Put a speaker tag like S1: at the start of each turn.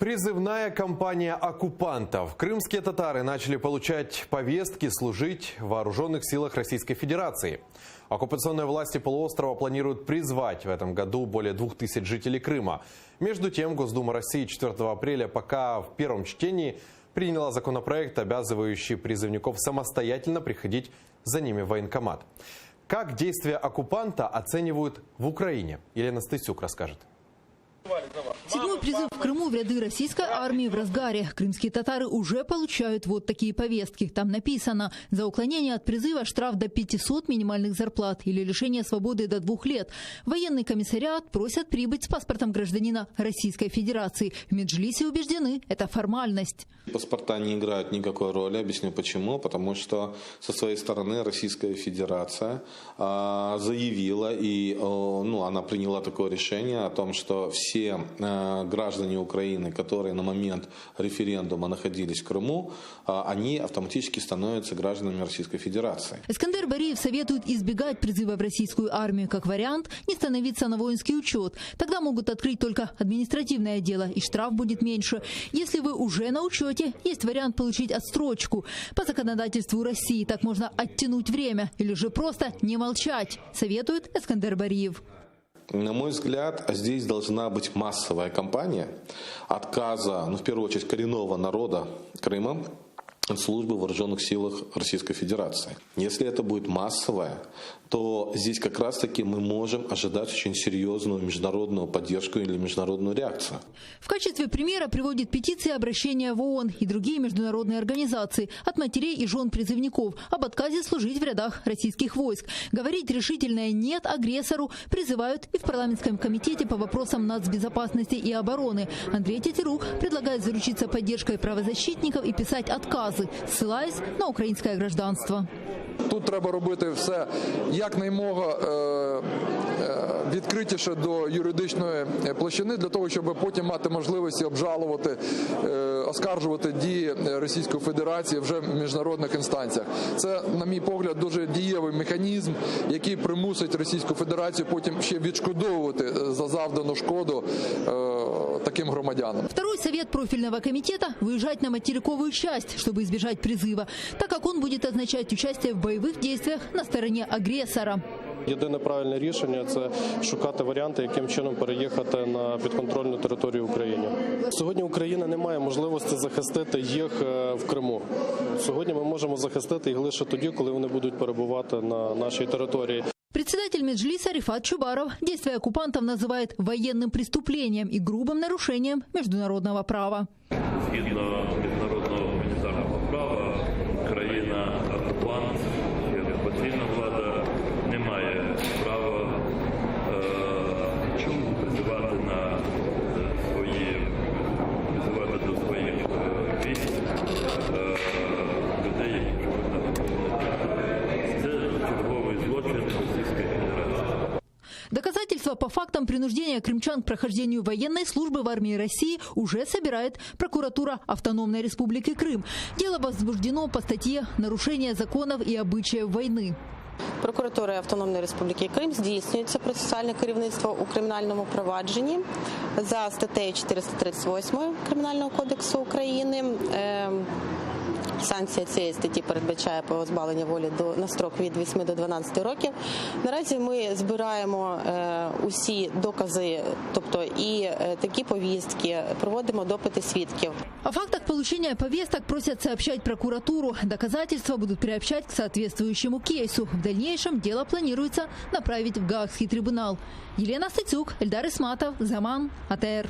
S1: Призывная кампания оккупантов. Крымские татары начали получать повестки служить в вооруженных силах Российской Федерации. Оккупационные власти полуострова планируют призвать в этом году более 2000 жителей Крыма. Между тем, Госдума России 4 апреля пока в первом чтении приняла законопроект, обязывающий призывников самостоятельно приходить за ними в военкомат. Как действия оккупанта оценивают в Украине? Елена Стасюк расскажет.
S2: Седьмой призыв в Крыму в ряды российской армии в разгаре. Крымские татары уже получают вот такие повестки. Там написано: за уклонение от призыва штраф до 500 минимальных зарплат или лишение свободы до 2 лет. Военный комиссариат просят прибыть с паспортом гражданина Российской Федерации. В Меджлисе убеждены, это формальность.
S3: Паспорта не играют никакой роли. Объясню почему. Потому что со своей стороны Российская Федерация заявила и она приняла такое решение о том, что все граждане Украины, которые на момент референдума находились в Крыму, они автоматически становятся гражданами Российской Федерации.
S2: Эскандер Бариев советует избегать призыва в российскую армию. Как вариант, не становиться на воинский учет. Тогда могут открыть только административное дело, и штраф будет меньше. Если вы уже на учете, есть вариант получить отсрочку. По законодательству России так можно оттянуть время или же просто не молчать, советует Эскандер Бариев.
S3: На мой взгляд, здесь должна быть массовая кампания отказа, в первую очередь, коренного народа Крыма от службы в вооруженных силах Российской Федерации. Если это будет массовая, то здесь как раз-таки мы можем ожидать очень серьезную международную поддержку или международную реакцию.
S2: В качестве примера приводит петиции обращения в ООН и другие международные организации от матерей и жен призывников об отказе служить в рядах российских войск. Говорить решительное «нет» агрессору призывают и в парламентском комитете по вопросам нацбезопасности и обороны. Андрей Тетерук предлагает заручиться поддержкой правозащитников и писать отказы, ссылаясь на українське гражданство.
S4: Тут треба робити все якнаймога відкритіше до юридичної площини, для того, щоб потім мати можливості обжалувати, оскаржувати дії Російської Федерації вже в міжнародних інстанціях. Це, на мій погляд, дуже дієвий механізм, який примусить Російську Федерацію потім ще відшкодовувати за завдану шкоду таким громадянам.
S2: Второй совет профильного комитета – выезжать на материковую часть, чтобы избежать призыва, так как он будет означать участие в боевых действиях на стороне агрессора.
S5: Єдине правильне рішення – це шукати варіанти, яким чином переїхати на підконтрольну територію України. Сьогодні Україна не має можливості захистити їх в Криму. Сьогодні ми можемо захистити їх лише тоді, коли вони будуть перебувати на нашій території.
S2: Председатель Меджлиса Рифат Чубаров действия оккупантов называет военным преступлением и грубым нарушением международного права.
S6: Згідно міжнародного гуманітарного права, країна-окупант і окупаційна влада не має права призивати до своїх військ людей, які живуть на Це черговий злочин Російської Федерації.
S2: Доказательства по фактам принуждения крымчан к прохождению военной службы в армии России уже собирает прокуратура Автономной Республики Крым. Дело возбуждено по статье «Нарушение законов и обычаев войны».
S7: Прокуратурою Автономної Республіки Крим здійснюється процесуальне керівництво у кримінальному провадженні за статтею 438 Кримінального кодексу України. Санкція цієї статті передбачає позбавлення волі на строк від 8 до 12 років. Наразі ми збираємо усі докази, тобто і такі повістки, проводимо допити свідків.
S2: О фактах получения повесток просят сообщать прокуратуру. Доказательства будут приобщать к соответствующему кейсу. В дальнейшем дело планируется направить в Гаагский трибунал. Елена Стасюк, Эльдар Исматов, Заман, АТР.